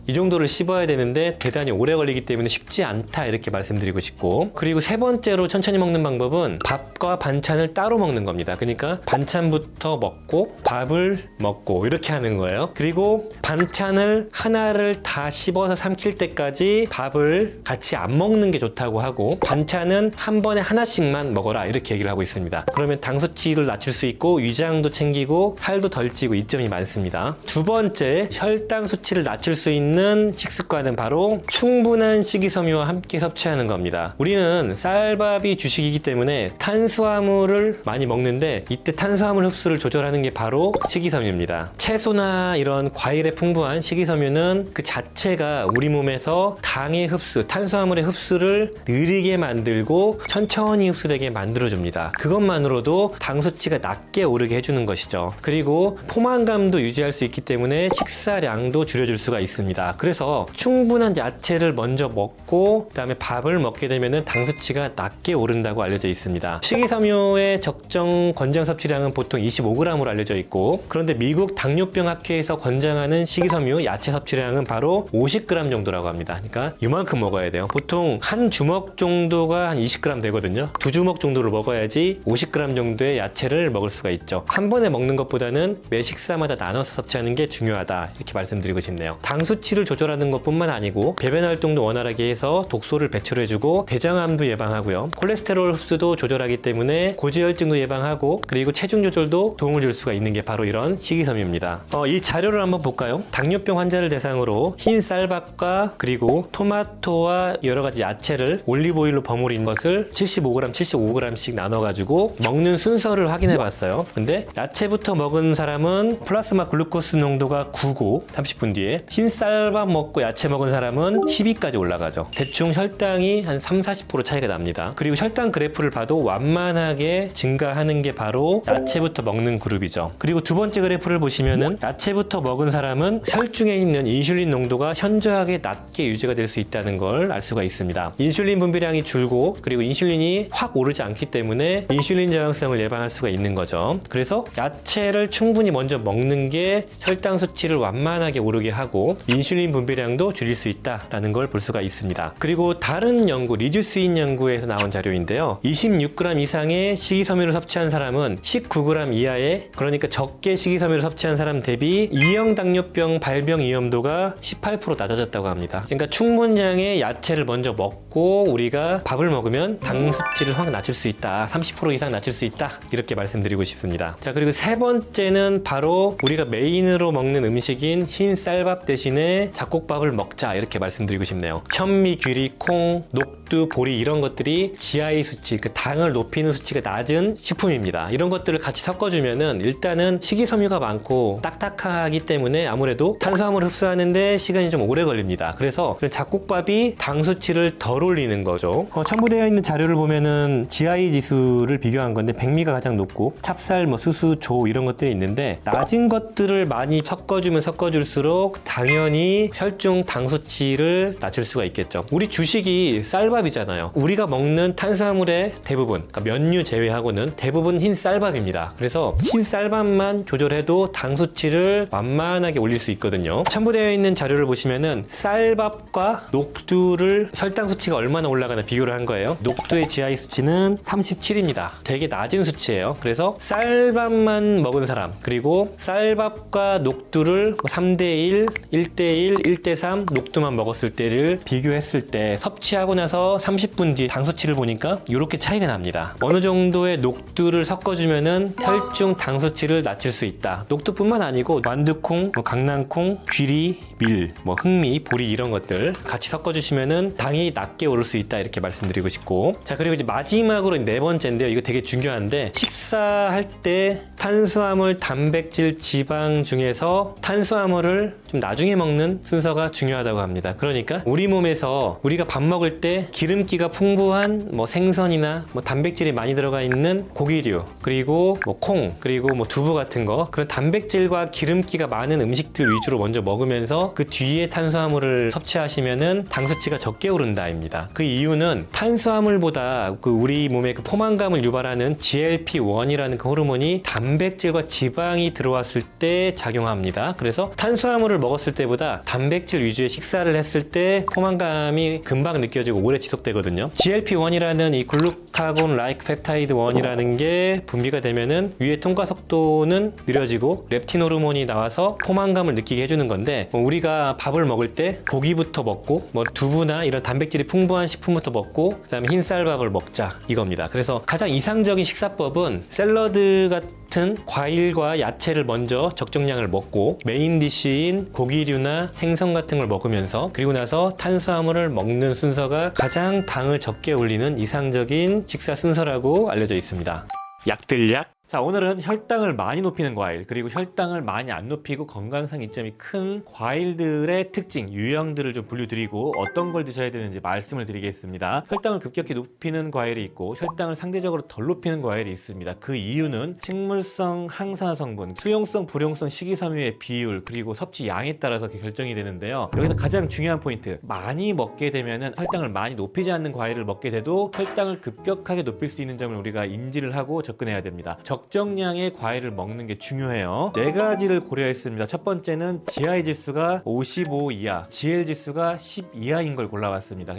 이 정도를 씹어야 되는데 대단히 오래 걸리기 때문에 쉽지 않다, 이렇게 말씀드리고 싶고, 그리고 세 번째로 천천히 먹는 방법은 밥과 반찬을 따로 먹는 겁니다. 그러니까 반찬부터 먹고 밥을 먹고 이렇게 하는 거예요. 그리고 반찬을 하나를 다 씹어서 삼킬 때까지 밥을 같이 안 먹는 게 좋다고 하고, 반찬은 한 번에 하나씩만 먹어라, 이렇게 얘기를 하고 있습니다. 그러면 당 수치를 낮출 수 있고 위장도 챙기고 살도 덜 찌고 이점이 많습니다. 두 번째, 혈당 수치를 낮출 수 있는 식습관은 바로 충분한 식이섬유와 함께 섭취하는 겁니다. 우리는 쌀밥이 주식이기 때문에 탄수화물을 많이 먹는데, 이때 탄수화물 흡수를 조절하는 게 바로 식이섬유입니다. 채소나 이런 과일에 풍부한 식이섬유는 그 자체가 우리 몸에서 당의 흡수, 탄수화물의 흡수를 느리게 만들고 천천히 흡수되게 만들어줍니다. 그것만으로도 당 수치가 낮게 오르게 해주는 것이죠. 그리고 포만감도 유지할 수 있기 때문에 식사량도 줄여줄 수가 있습니다. 그래서 충분한 야채를 먼저 먹고 그다음에 밥을 먹게 되면 당 수치가 낮게 오른다고 알려져 있습니다. 식이섬유의 적정 권장 섭취량은 보통 25g으로 알려져 있고, 그런데 미국 당뇨병 학회에서 권장하는 식이섬유 야채 섭취량은 바로 50g 정도라고 합니다. 그러니까 이만큼 먹어야 돼요. 보통 한 주먹 정도가 한 20g 되거든요. 두 주먹 정도를 먹어야지 50g 정도의 야채를 먹을 수가 있죠. 한 번에 먹는 것보다는 매 식사마다 나눠서 섭취하는 게 중요하다, 이렇게 말씀드리고 싶네요. 당 수치를 조절하는 것뿐만 아니고 배변 활동도 원활하게 해서 독소를 배출해주고 대장암도 예방하고요. 콜레스테롤 흡수도 조절하기 때문에 고지혈증도 예방하고, 그리고 체중 조절도 도움을 줄 수가 있는 게 바로 이런 식이섬유입니다. 이 자료를 한번 볼까요? 당뇨병 환자를 대상으로 흰 쌀밥과 그리고 토마토와 여러 가지 야채를 올리브오일로 버무린 것을 75g, 75g씩 나눠가지고 먹는 순서를 확인해 봤어요. 근데 야채부터 먹은 사람은 플라스마 글루코스 농도가 9고 30분 뒤에, 흰 쌀밥 먹고 야채 먹은 사람은 12까지 올라가죠. 대충 혈당이 한 30-40% 차이가 납니다. 그리고 혈당 그래프를 봐도 완만하게 증가하는 게 바로 야채부터 먹는 그룹이죠. 그리고 두 번째 그래프를 보시면은 야채부터 먹은 사람은 혈중에 있는 인슐린 농도가 현저하게 낮게 유지가 될 수 있다는 걸 알 수가 있습니다. 인슐린 분비량이 줄고, 그리고 인슐린이 확 오르지 않기 때문에 인슐린 저항성을 예방할 수가 있는 거죠. 그래서 야채를 충분히 먼저 먹는 게 혈당 수치를 완만하게 오르게 하고, 인슐린 인슐린 분비량도 줄일 수 있다라는 걸 볼 수가 있습니다. 그리고 다른 연구, 리듀스인 연구에서 나온 자료인데요. 26g 이상의 식이섬유를 섭취한 사람은 19g 이하의, 그러니까 적게 식이섬유를 섭취한 사람 대비 2형 당뇨병 발병 위험도가 18% 낮아졌다고 합니다. 그러니까 충분량의 야채를 먼저 먹고 우리가 밥을 먹으면 당 수치를 확 낮출 수 있다. 30% 이상 낮출 수 있다. 이렇게 말씀드리고 싶습니다. 자, 그리고 세 번째는 바로 우리가 메인으로 먹는 음식인 흰 쌀밥 대신에 잡곡밥을 먹자. 이렇게 말씀드리고 싶네요. 현미, 귀리, 콩, 녹두, 보리 이런 것들이 GI 수치, 그 당을 높이는 수치가 낮은 식품입니다. 이런 것들을 같이 섞어주면은 일단은 식이섬유가 많고 딱딱하기 때문에 아무래도 탄수화물을 흡수하는데 시간이 좀 오래 걸립니다. 그래서 잡곡밥이 당 수치를 덜 올리는 거죠. 첨부되어 있는 자료를 보면은 GI 지수를 비교한 건데 백미가 가장 높고 찹쌀, 수수, 조 이런 것들이 있는데 낮은 것들을 많이 섞어주면 섞어줄수록 당연히 혈중 당 수치를 낮출 수가 있겠죠. 우리 주식이 쌀밥이잖아요. 우리가 먹는 탄수화물의 대부분, 그러니까 면류 제외하고는 대부분 흰 쌀밥입니다. 그래서 흰 쌀밥만 조절해도 당 수치를 완만하게 올릴 수 있거든요. 첨부되어 있는 자료를 보시면은 쌀밥과 녹두를 혈당 수치가 얼마나 올라가나 비교를 한 거예요. 녹두의 GI 수치는 37입니다. 되게 낮은 수치예요. 그래서 쌀밥만 먹은 사람, 그리고 쌀밥과 녹두를 3대1, 1대1, 1대3 녹두만 먹었을 때를 비교했을 때 섭취하고 나서 30분 뒤에 당 수치를 보니까 이렇게 차이가 납니다. 어느 정도의 녹두를 섞어주면은 혈중 당 수치를 낮출 수 있다. 녹두뿐만 아니고 완두콩, 강낭콩, 귀리, 밀, 흑미, 보리 이런 것들 같이 섞어주시면은 당이 낮게 오를 수 있다. 이렇게 말씀드리고 싶고, 자, 그리고 이제 마지막으로 네 번째인데요. 이거 되게 중요한데, 식사할 때 탄수화물, 단백질, 지방 중에서 탄수화물을 좀 나중에 먹는 순서가 중요하다고 합니다. 그러니까 우리 몸에서 우리가 밥 먹을 때 기름기가 풍부한 생선이나 단백질이 많이 들어가 있는 고기류, 그리고 콩, 그리고 두부 같은 거, 그런 단백질과 기름기가 많은 음식들 위주로 먼저 먹으면서 그 뒤에 탄수화물을 섭취하시면은 당 수치가 적게 오른다입니다. 그 이유는 탄수화물보다 우리 몸에 포만감을 유발하는 GLP-1이라는 그 호르몬이 단백질과 지방이 들어왔을 때 작용합니다. 그래서 탄수화물을 먹었을 때보다 단백질 위주의 식사를 했을 때 포만감이 금방 느껴지고 오래 지속되거든요. GLP-1이라는 이 글루카곤 라이크 펩타이드 1이라는 게 분비가 되면은 위의 통과 속도는 느려지고 렙틴 호르몬이 나와서 포만감을 느끼게 해주는 건데, 우리가 밥을 먹을 때 고기부터 먹고 두부나 이런 단백질이 풍부한 식품부터 먹고 그다음에 흰쌀밥을 먹자 이겁니다. 그래서 가장 이상적인 식사법은 샐러드 같은 과일과 야채를 먼저 적정량을 먹고 메인 디쉬인 고기류나 생선 같은 걸 먹으면서, 그리고 나서 탄수화물을 먹는 순서가 가장 당을 적게 올리는 이상적인 식사 순서라고 알려져 있습니다. 약들약. 자, 오늘은 혈당을 많이 높이는 과일, 그리고 혈당을 많이 안 높이고 건강상 이점이 큰 과일들의 특징, 유형들을 좀 분류드리고 어떤 걸 드셔야 되는지 말씀을 드리겠습니다. 혈당을 급격히 높이는 과일이 있고 혈당을 상대적으로 덜 높이는 과일이 있습니다. 그 이유는 식물성 항산화 성분, 수용성, 불용성 식이섬유의 비율, 그리고 섭취 양에 따라서 결정이 되는데요. 여기서 가장 중요한 포인트, 많이 먹게 되면은 혈당을 많이 높이지 않는 과일을 먹게 돼도 혈당을 급격하게 높일 수 있는 점을 우리가 인지를 하고 접근해야 됩니다. 적정량의 과일을 먹는 게 중요해요. 네 가지를 고려했습니다. 첫 번째는 GI 지수가 55 이하, GL 지수가 10 이하인 걸 골라봤습니다.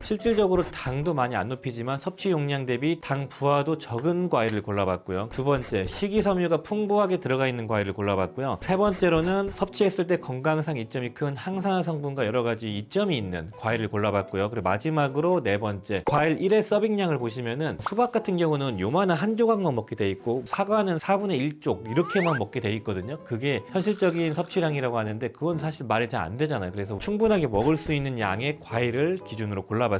실질적으로 당도 많이 안 높이지만 섭취 용량 대비 당 부하도 적은 과일을 골라봤고요. 두 번째, 식이섬유가 풍부하게 들어가 있는 과일을 골라봤고요. 세 번째로는 섭취했을 때 건강상 이점이 큰 항산화 성분과 여러 가지 이점이 있는 과일을 골라봤고요. 그리고 마지막으로 네 번째, 과일 1의 서빙량을 보시면은 수박 같은 경우는 요만한 한 조각만 먹게 돼 있고 사과는 4분의 1쪽 이렇게만 먹게 돼 있거든요. 그게 현실적인 섭취량이라고 하는데 그건 사실 말이 잘 안 되잖아요. 그래서 충분하게 먹을 수 있는 양의 과일을 기준으로 골라봤습니다.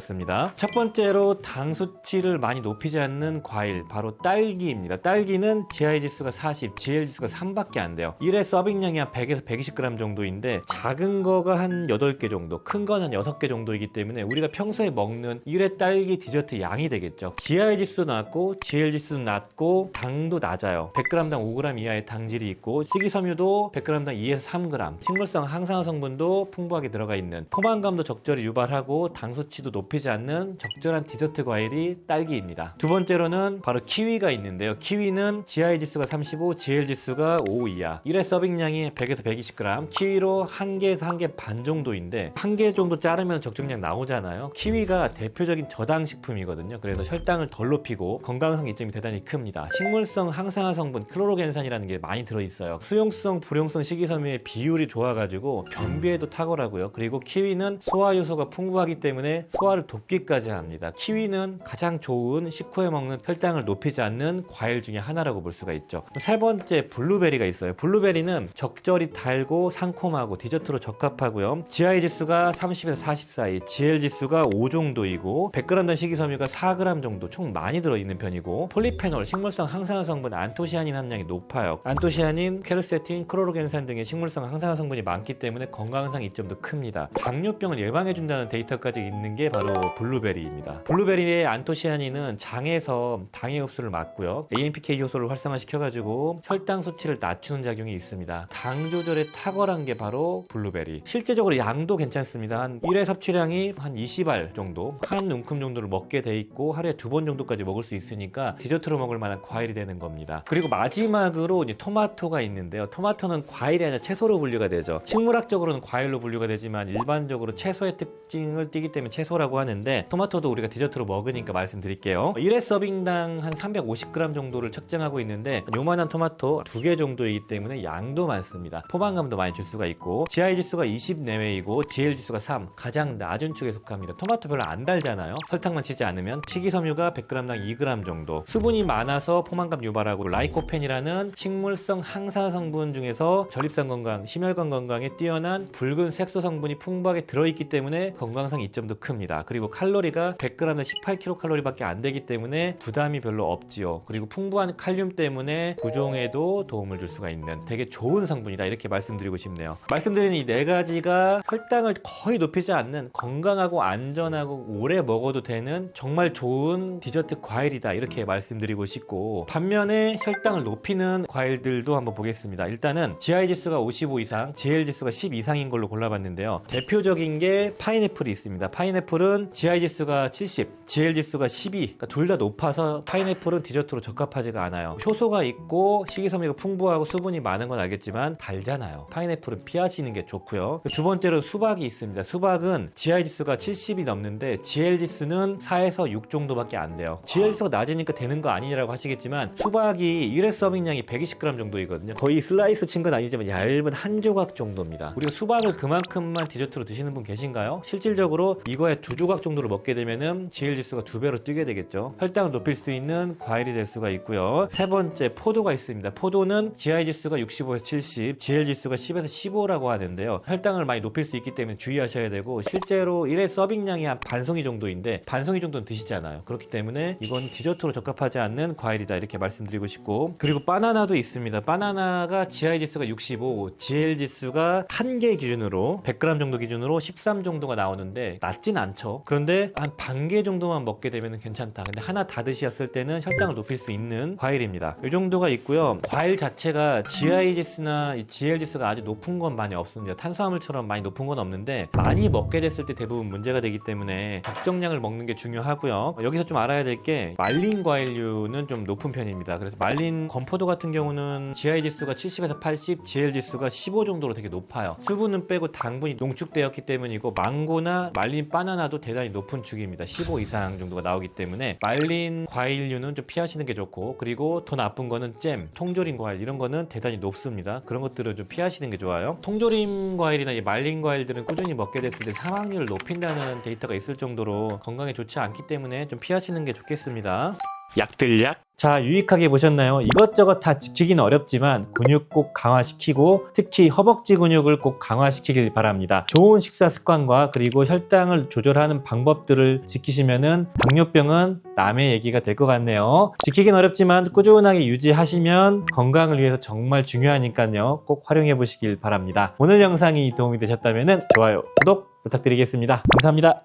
첫 번째로 당 수치를 많이 높이지 않는 과일, 바로 딸기입니다. 딸기는 GI 지수가 40, GL 지수가 3밖에 안 돼요. 1회 서빙량이 한 100에서 120g 정도인데 작은 거가 한 8개 정도, 큰 건 한 6개 정도이기 때문에 우리가 평소에 먹는 1회 딸기 디저트 양이 되겠죠. GI 지수도 낮고 GL 지수도 낮고 당도 낮아요. 100g당 5g 이하의 당질이 있고 식이섬유도 100g당 2에서 3g, 식물성 항산화 성분도 풍부하게 들어가 있는, 포만감도 적절히 유발하고 당 수치도 높은 높이지 않는 적절한 디저트 과일이 딸기입니다. 두 번째로는 바로 키위가 있는데요. 키위는 GI 지수가 35, GL 지수가 5 이하. 1회 서빙량이 100에서 120g. 키위로 1개에서 1개 반 정도인데 1개 정도 자르면 적정량 나오잖아요. 키위가 대표적인 저당식품이거든요. 그래서 혈당을 덜 높이고 건강상 이점이 대단히 큽니다. 식물성 항산화 성분 클로로겐산이라는 게 많이 들어있어요. 수용성, 불용성 식이섬유의 비율이 좋아가지고 변비에도 탁월하고요. 그리고 키위는 소화 요소가 풍부하기 때문에 소화를 돕기까지 합니다. 키위는 가장 좋은 식후에 먹는 혈당을 높이지 않는 과일 중에 하나라고 볼 수가 있죠. 세 번째, 블루베리가 있어요. 블루베리는 적절히 달고 상콤하고 디저트로 적합하고요. GI 지수가 30에서 40 사이, GL 지수가 5 정도이고 100g 당 식이섬유가 4g 정도 총 많이 들어있는 편이고 폴리페놀, 식물성 항산화 성분 안토시아닌 함량이 높아요. 안토시아닌, 케르세틴, 클로로겐산 등의 식물성 항산화 성분이 많기 때문에 건강상 이점도 큽니다. 당뇨병을 예방해준다는 데이터까지 있는 게 바로 블루베리입니다. 블루베리의 안토시아닌은 장에서 당의 흡수를 막고요. AMPK 효소를 활성화시켜가지고 혈당 수치를 낮추는 작용이 있습니다. 당 조절에 탁월한 게 바로 블루베리. 실제적으로 양도 괜찮습니다. 한 1회 섭취량이 한 20알 정도, 한 움큼 정도를 먹게 돼 있고 하루에 2번 정도까지 먹을 수 있으니까 디저트로 먹을 만한 과일이 되는 겁니다. 그리고 마지막으로 이제 토마토가 있는데요. 토마토는 과일이 아니라 채소로 분류가 되죠. 식물학적으로는 과일로 분류가 되지만 일반적으로 채소의 특징을 띠기 때문에 채소라고 하는데 토마토도 우리가 디저트로 먹으니까 말씀드릴게요. 1회 서빙당 한 350g 정도를 측정하고 있는데 요만한 토마토 2개 정도이기 때문에 양도 많습니다. 포만감도 많이 줄 수가 있고 GI 지수가 20 내외이고 GL 지수가 3, 가장 낮은 축에 속합니다. 토마토 별로 안 달잖아요. 설탕만 치지 않으면. 식이섬유가 100g당 2g 정도. 수분이 많아서 포만감 유발하고 라이코펜이라는 식물성 항산화 성분 중에서 전립선 건강, 심혈관 건강에 뛰어난 붉은 색소 성분이 풍부하게 들어있기 때문에 건강상 이점도 큽니다. 그리고 칼로리가 100g당 18kcal밖에 안 되기 때문에 부담이 별로 없지요. 그리고 풍부한 칼륨 때문에 부종에도 도움을 줄 수가 있는 되게 좋은 성분이다, 이렇게 말씀드리고 싶네요. 말씀드린 이 네 가지가 혈당을 거의 높이지 않는 건강하고 안전하고 오래 먹어도 되는 정말 좋은 디저트 과일이다, 이렇게 말씀드리고 싶고, 반면에 혈당을 높이는 과일들도 한번 보겠습니다. 일단은 GI 지수가 55 이상, GL 지수가 10 이상인 걸로 골라봤는데요. 대표적인 게 파인애플이 있습니다. 파인애플은 GI 지수가 70, GL 지수가 12, 그러니까 둘 다 높아서 파인애플은 디저트로 적합하지가 않아요. 효소가 있고 식이섬유가 풍부하고 수분이 많은 건 알겠지만 달잖아요. 파인애플은 피하시는 게 좋고요. 두 번째로 수박이 있습니다. 수박은 GI 지수가 70이 넘는데 GL 지수는 4에서 6 정도밖에 안 돼요. GL 지수가 낮으니까 되는 거 아니라고 하시겠지만 수박이 1회 서빙량이 120g 정도이거든요. 거의 슬라이스 친 건 아니지만 얇은 한 조각 정도입니다. 우리가 수박을 그만큼만 디저트로 드시는 분 계신가요? 실질적으로 이거에 2조각 정도를 먹게 되면은 GL 지수가 2배로 뛰게 되겠죠. 혈당을 높일 수 있는 과일이 될 수가 있고요. 세 번째, 포도가 있습니다. 포도는 GI 지수가 65에서 70, GL 지수가 10에서 15라고 하는데요. 혈당을 많이 높일 수 있기 때문에 주의하셔야 되고, 실제로 1회 서빙량이 한 반송이 정도인데 반송이 정도는 드시잖아요. 그렇기 때문에 이건 디저트로 적합하지 않는 과일이다, 이렇게 말씀드리고 싶고, 그리고 바나나도 있습니다. 바나나가 GI 지수가 65, GL 지수가 1개 기준으로 100g 정도 기준으로 13 정도가 나오는데 낮진 않죠. 그런데 한 반 개 정도만 먹게 되면 괜찮다. 근데 하나 다 드셨을 때는 혈당을 높일 수 있는 과일입니다. 이 정도가 있고요. 과일 자체가 GI 지수나 GL 지수가 아주 높은 건 많이 없습니다. 탄수화물처럼 많이 높은 건 없는데 많이 먹게 됐을 때 대부분 문제가 되기 때문에 적정량을 먹는 게 중요하고요. 여기서 좀 알아야 될 게 말린 과일류는 좀 높은 편입니다. 그래서 말린 건포도 같은 경우는 GI 지수가 70에서 80, GL 지수가 15 정도로 되게 높아요. 수분은 빼고 당분이 농축되었기 때문이고, 망고나 말린 바나나도 대단히 높은 축입니다. 15 이상 정도가 나오기 때문에 말린 과일류는 좀 피하시는 게 좋고, 그리고 더 나쁜 거는 잼, 통조림 과일 이런 거는 대단히 높습니다. 그런 것들을 좀 피하시는 게 좋아요. 통조림 과일이나 이 말린 과일들은 꾸준히 먹게 됐을 때 사망률을 높인다는 데이터가 있을 정도로 건강에 좋지 않기 때문에 좀 피하시는 게 좋겠습니다. 약들약. 자, 유익하게 보셨나요? 이것저것 다 지키기는 어렵지만 근육 꼭 강화시키고 특히 허벅지 근육을 꼭 강화시키길 바랍니다. 좋은 식사 습관과 그리고 혈당을 조절하는 방법들을 지키시면은 당뇨병은 남의 얘기가 될 것 같네요. 지키긴 어렵지만 꾸준하게 유지하시면 건강을 위해서 정말 중요하니까요. 꼭 활용해 보시길 바랍니다. 오늘 영상이 도움이 되셨다면 좋아요, 구독 부탁드리겠습니다. 감사합니다.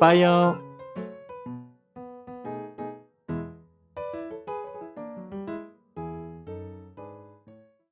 빠이요.